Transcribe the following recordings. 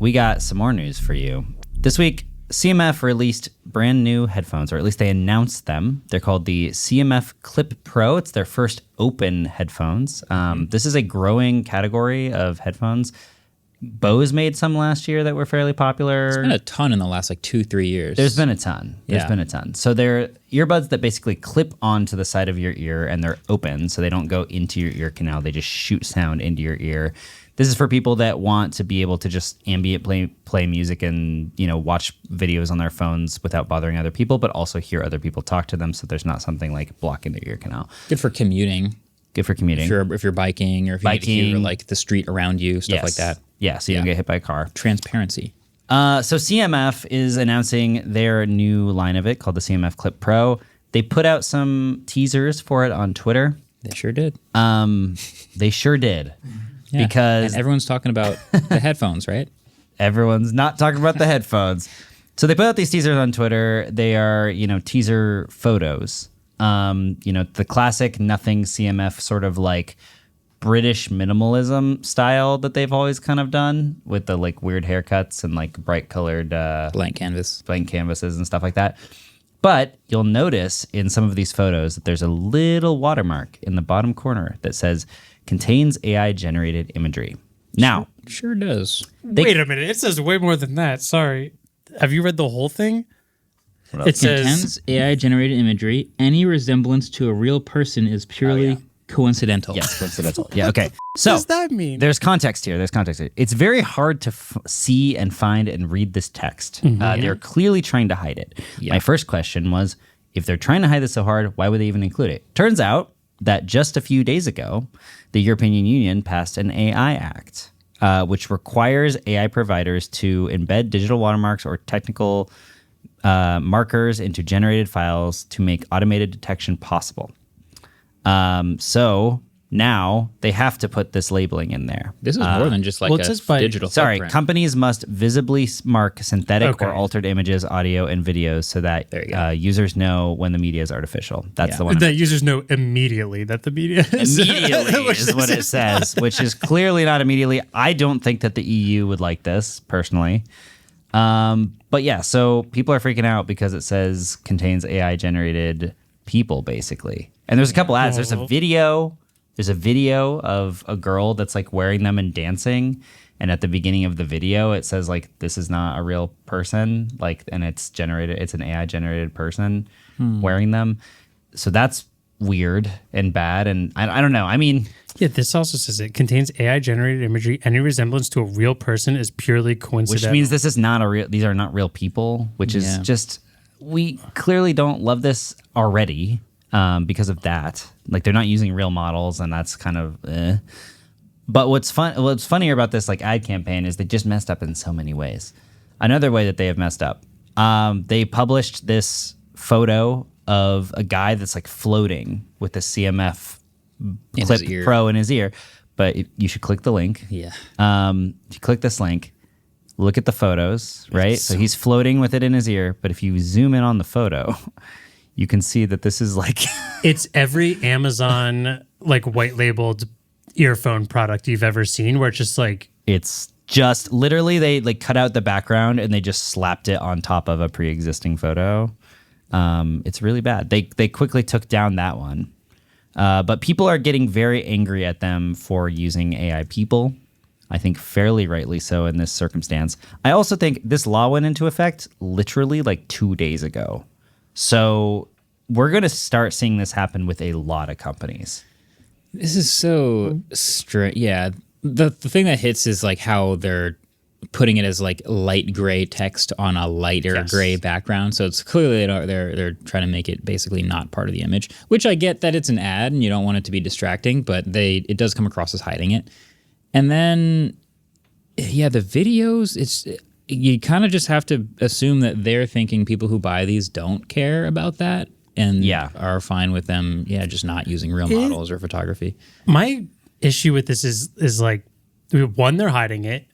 we got some more news for you. This week, CMF released brand new headphones, or at least they announced them. They're called the CMF Clip Pro. It's their first open headphones. This is a growing category of headphones. Bose made some last year that were fairly popular. There's been a ton in the last 2-3 years. There's been a ton. There's been a ton. So they're earbuds that basically clip onto the side of your ear, and they're open, so they don't go into your ear canal. They just shoot sound into your ear. This is for people that want to be able to just ambient play music and, watch videos on their phones without bothering other people, but also hear other people talk to them, so there's not something like blocking their ear canal. Good for commuting. Good for commuting. If you're biking, or if you need to hear the street around you, stuff like that. Yeah, so you don't get hit by a car. Transparency. So CMF is announcing their new line of it called the CMF Clip Pro. They put out some teasers for it on Twitter. They sure did. They sure did. Yeah. Because and everyone's talking about the headphones, right? Everyone's not talking about the headphones. So they put out these teasers on Twitter. They are, teaser photos. The classic nothing CMF sort of like British minimalism style that they've always kind of done with the like weird haircuts and like bright colored blank canvases and stuff like that. But you'll notice in some of these photos that there's a little watermark in the bottom corner that says contains AI generated imagery. Now, sure does. Wait a minute, it says way more than that. Sorry. Have you read the whole thing? It says AI generated imagery. Any resemblance to a real person is purely coincidental. Yes, coincidental. Yeah, okay. So, what does that mean? There's context here. It's very hard to see and find and read this text. They're clearly trying to hide it. Yeah. My first question was, if they're trying to hide this so hard, why would they even include it? Turns out that just a few days ago, the European Union passed an AI Act, which requires AI providers to embed digital watermarks or technical markers into generated files to make automated detection possible. So now they have to put this labeling in there. This is more than just like a digital footprint. Companies must visibly mark synthetic or altered images, audio, and videos so that users know when the media is artificial. That's the one. That users know immediately that the media is. Immediately is what it says, which is clearly not immediately. I don't think that the EU would like this, personally. But yeah, so people are freaking out because it says contains AI-generated people, basically. And there's a couple ads. There's a video. There's a video of a girl that's like wearing them and dancing. And at the beginning of the video, it says like, this is not a real person. Like, and it's an AI generated person wearing them. So that's weird and bad. And I don't know. I mean, yeah, this also says it contains AI generated imagery. Any resemblance to a real person is purely coincidental. Which means these are not real people, which is just, we clearly don't love this already. Because of that, like they're not using real models, and that's kind of. But what's funnier about this like ad campaign is they just messed up in so many ways. Another way that they have messed up, they published this photo of a guy that's like floating with a CMF Clip Pro in his ear. But you should click the link. Yeah. If you click this link, look at the photos, right? So he's floating with it in his ear. But if you zoom in on the photo. You can see that this is like... It's every Amazon, like, white-labeled earphone product you've ever seen, where it's just like... It's just... Literally, they, like, cut out the background, and they just slapped it on top of a pre-existing photo. It's really bad. They quickly took down that one. But people are getting very angry at them for using AI people. I think fairly rightly so in this circumstance. I also think this law went into effect literally, like, 2 days ago. So we're going to start seeing this happen with a lot of companies. This is so strange. Yeah. The thing that hits is like how they're putting it as like light gray text on a lighter gray background. So it's clearly they're trying to make it basically not part of the image, which I get that it's an ad and you don't want it to be distracting, but it does come across as hiding it. And then, yeah, the videos, you kind of just have to assume that they're thinking people who buy these don't care about that and are fine with them, just not using real models or photography. My issue with this is like, one, they're hiding it.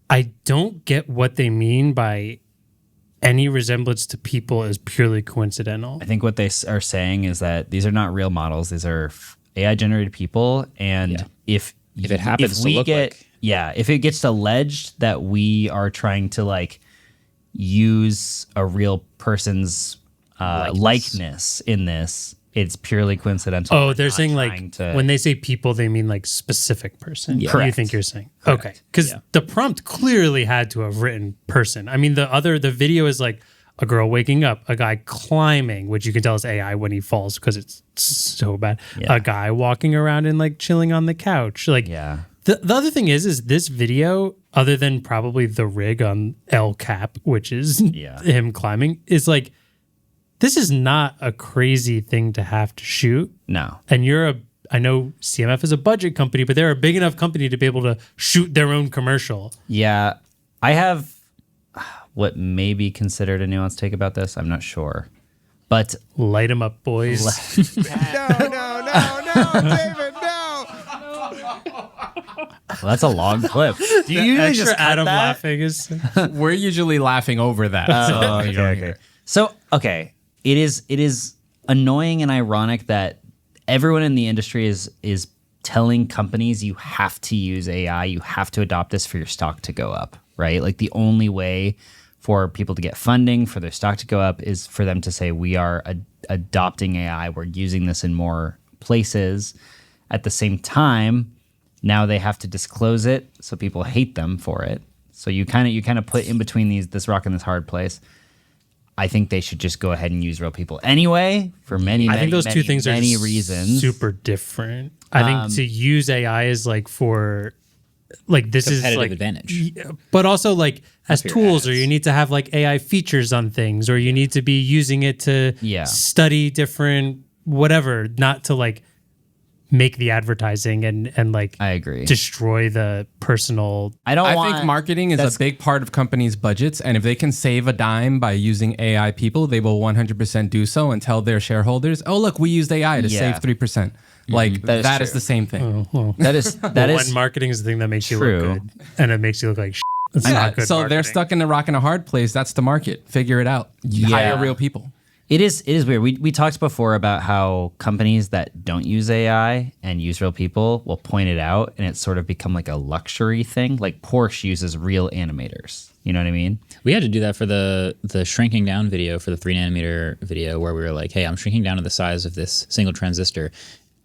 I don't get what they mean by any resemblance to people is purely coincidental. I think what they are saying is that these are not real models. These are AI-generated people. And if it happens to look like Yeah, if it gets alleged that we are trying to like use a real person's likeness in this, it's purely coincidental. Oh, they're saying like when they say people, they mean like specific person. Yeah. You Correct. think you're saying Correct. okay? Because the prompt clearly had to have written person. I mean, the video is like a girl waking up, a guy climbing, which you can tell is AI when he falls because it's so bad. Yeah. A guy walking around and like chilling on the couch. Like Yeah. the other thing is this video, other than probably the rig on El Cap, which is him climbing, is like. This is not a crazy thing to have to shoot. No. And I know CMF is a budget company, but they're a big enough company to be able to shoot their own commercial. Yeah. I have what may be considered a nuanced take about this. I'm not sure. But Light them up, boys. No, David, no. well, that's a long clip. Do you usually Extra just cut Adam that? laughing is We're usually laughing over that. Oh, okay. So, okay. It is annoying and ironic that everyone in the industry is telling companies you have to use AI, you have to adopt this for your stock to go up, right? Like the only way for people to get funding for their stock to go up is for them to say we are adopting AI, we're using this in more places. At the same time, now they have to disclose it, so people hate them for it. So you kind of put in between this rock and this hard place. I think they should just go ahead and use real people anyway for many. I think those two things are many reasons. super different. I think to use AI is like for like this is Competitive like advantage. but also like as your tools, or ads. you need to have like AI features on things, or you need to be using it to study different whatever, not to like make the advertising and like I agree. destroy the personal. I think marketing is a big part of companies' budgets, and if they can save a dime by using AI people, they will 100% do so and tell their shareholders, "Oh, look, we used AI to save 3%." Like that is true. the same thing. that is When marketing is the thing that makes you true. look good, and it makes you look like shit. It's not good. So they're marketing. stuck in a rock and a hard place. That's the market. Figure it out. Hire real people. It is weird. We talked before about how companies that don't use AI and use real people will point it out, and it's sort of become like a luxury thing. Like Porsche uses real animators. You know what I mean? We had to do that for the shrinking down video, for the 3nm video, where we were like, hey, I'm shrinking down to the size of this single transistor.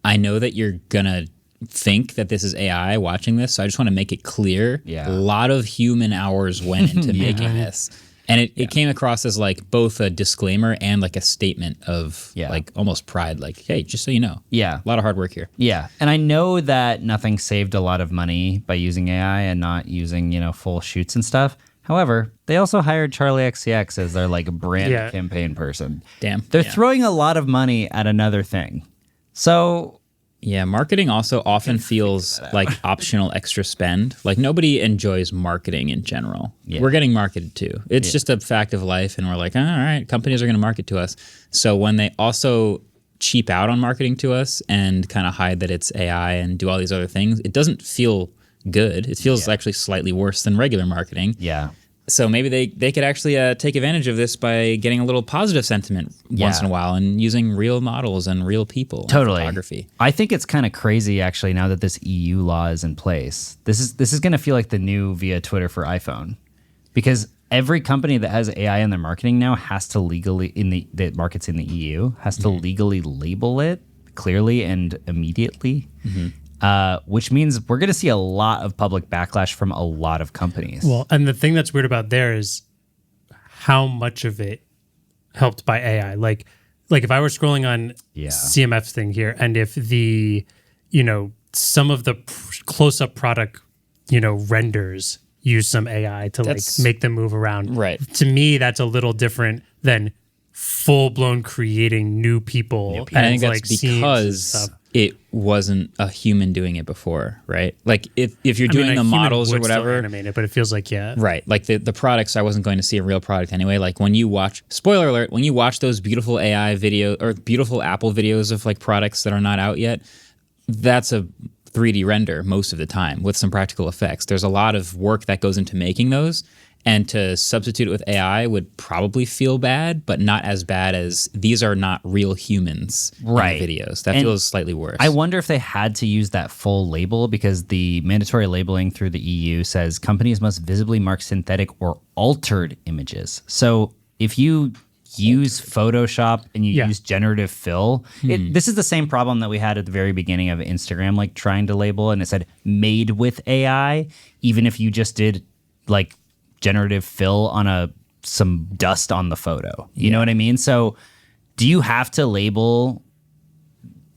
I know that you're going to think that this is AI watching this, so I just want to make it clear. Yeah. A lot of human hours went into making this. And it came across as like both a disclaimer and like a statement of like almost pride, like, hey, just so you know. Yeah. A lot of hard work here. Yeah. And I know that nothing saved a lot of money by using AI and not using, full shoots and stuff. However, they also hired Charlie XCX as their like brand campaign person. Damn. They're throwing a lot of money at another thing. So yeah, marketing also often feels like optional extra spend. Like nobody enjoys marketing in general. Yeah. We're getting marketed to. It's just a fact of life, and we're like, all right, companies are going to market to us. So when they also cheap out on marketing to us and kind of hide that it's AI and do all these other things, it doesn't feel good. It feels actually slightly worse than regular marketing. Yeah. So maybe they could actually take advantage of this by getting a little positive sentiment once in a while and using real models and real people. Totally. In photography. I think it's kind of crazy actually now that this EU law is in place. This is going to feel like the new via Twitter for iPhone, because every company that has AI in their marketing now has to legally that markets in the EU has to legally label it clearly and immediately. Which means we're going to see a lot of public backlash from a lot of companies. Well, and the thing that's weird about there is how much of it helped by AI. Like if I were scrolling on CMF's thing here, and if the, some of the close-up product, renders use some AI to make them move around. Right. To me, that's a little different than full-blown creating new people. And I think that's like scenes and because stuff. it wasn't a human doing it before, right? Like if you're doing a the human models or would still whatever, animate it, but it feels like right? Like the products, I wasn't going to see a real product anyway. Like when you watch, spoiler alert, when you watch those beautiful AI video or beautiful Apple videos of like products that are not out yet, that's a 3D render most of the time with some practical effects. There's a lot of work that goes into making those. And to substitute it with AI would probably feel bad, but not as bad as these are not real humans in the videos. That feels slightly worse. I wonder if they had to use that full label because the mandatory labeling through the EU says companies must visibly mark synthetic or altered images. So if you use Photoshop and you use generative fill, this is the same problem that we had at the very beginning of Instagram, like trying to label and it said made with AI, even if you just did like generative fill on some dust on the photo. You know what I mean? So do you have to label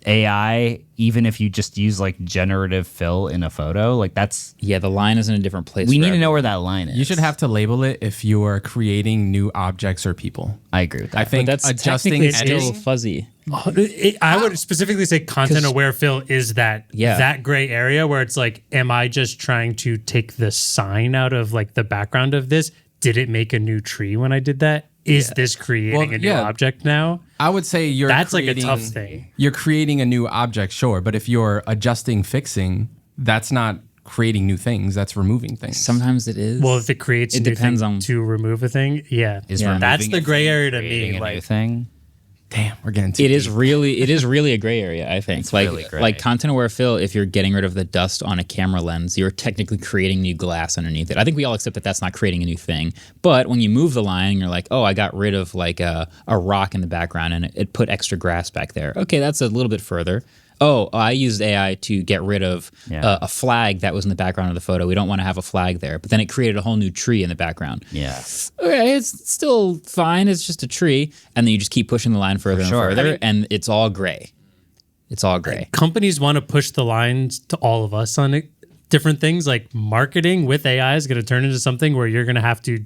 AI even if you just use like generative fill in a photo? Like that's... Yeah, the line is in a different place. We need to know where that line is. You should have to label it if you are creating new objects or people. I agree with that. I think that's adjusting is still fuzzy. I would specifically say content-aware fill is that gray area where it's like, am I just trying to take the sign out of like the background of this? Did it make a new tree when I did that? Is this creating a new object now? I would say that's like a tough thing. You're creating a new object, sure, but if you're adjusting, fixing, that's not creating new things. That's removing things. Sometimes it is. Well, if it creates, it depends on to remove a thing. Yeah, that's the gray area to me. Like thing. Damn, we're getting too deep. It is really a gray area, I think. It's really gray. Like content-aware fill, if you're getting rid of the dust on a camera lens, you're technically creating new glass underneath it. I think we all accept that that's not creating a new thing. But when you move the line, you're like, oh, I got rid of like a rock in the background and it put extra grass back there. Okay, that's a little bit further. Oh, I used AI to get rid of a flag that was in the background of the photo. We don't want to have a flag there. But then it created a whole new tree in the background. Yeah. Okay, it's still fine. It's just a tree. And then you just keep pushing the line further and further, and it's all gray. It's all gray. Companies want to push the lines to all of us on different things. Like marketing with AI is going to turn into something where you're going to have to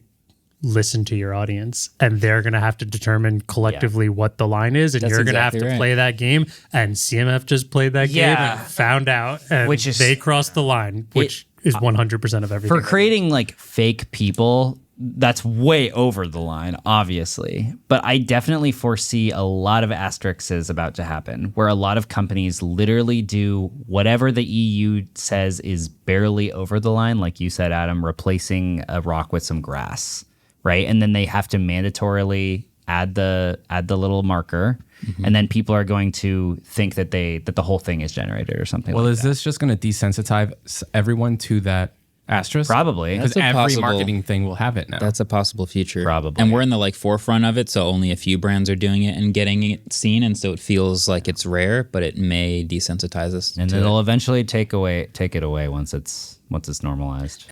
listen to your audience and they're going to have to determine collectively what the line is and you're going to have to play that game, and CMF just played that game and found out, and they crossed the line, which is 100% of everything. For creating like fake people, that's way over the line, obviously. But I definitely foresee a lot of asterisks about to happen where a lot of companies literally do whatever the EU says is barely over the line, like you said, Adam, replacing a rock with some grass. Right, and then they have to mandatorily add the little marker, and then people are going to think that the whole thing is generated or something. Well, like is this just going to desensitize everyone to that asterisk? Probably, because every marketing thing will have it now. That's a possible future. Probably, and we're in the like forefront of it, so only a few brands are doing it and getting it seen, and so it feels like it's rare, but it may desensitize us. And it'll eventually take it away once it's normalized.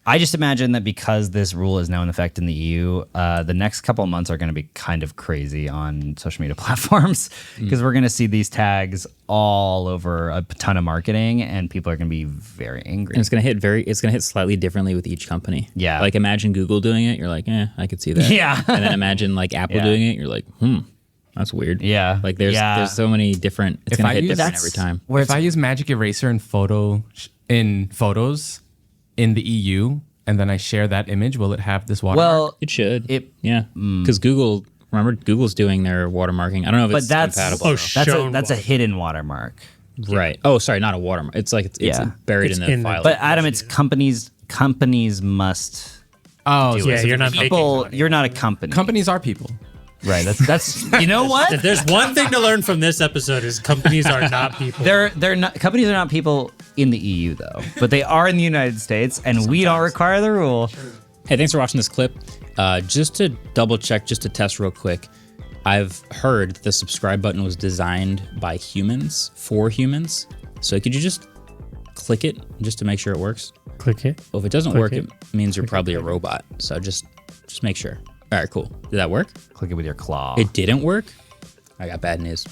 I just imagine that because this rule is now in effect in the EU, the next couple of months are going to be kind of crazy on social media platforms because we're going to see these tags all over a ton of marketing, and people are going to be very angry. And it's going to hit slightly differently with each company. Yeah, like imagine Google doing it, you're like, I could see that. Yeah, and then imagine like Apple doing it, you're like, that's weird. Yeah, like there's so many different. It's going to hit different every time. If I use Magic Eraser in photos in the EU, and then I share that image, will it have this watermark? Well, it should. Because Google's doing their watermarking. I don't know if it's compatible. That's a hidden watermark. Right. Oh, sorry, not a watermark. It's like it's buried in the file. But Adam, it's companies must. Oh, yeah, you're not people. You're not a company. Companies are people. Right. That's you know what? If there's one thing to learn from this episode is companies are not people. They're not companies are not people in the EU though, but they are in the United States, and we don't require the rule. Hey, thanks for watching this clip. Just to double check, just to test real quick, I've heard the subscribe button was designed by humans for humans. So could you just click it just to make sure it works? Click it. Well, if it doesn't work, it means you're probably a robot. So just make sure. All right, cool. Did that work? Click it with your claw. It didn't work? I got bad news.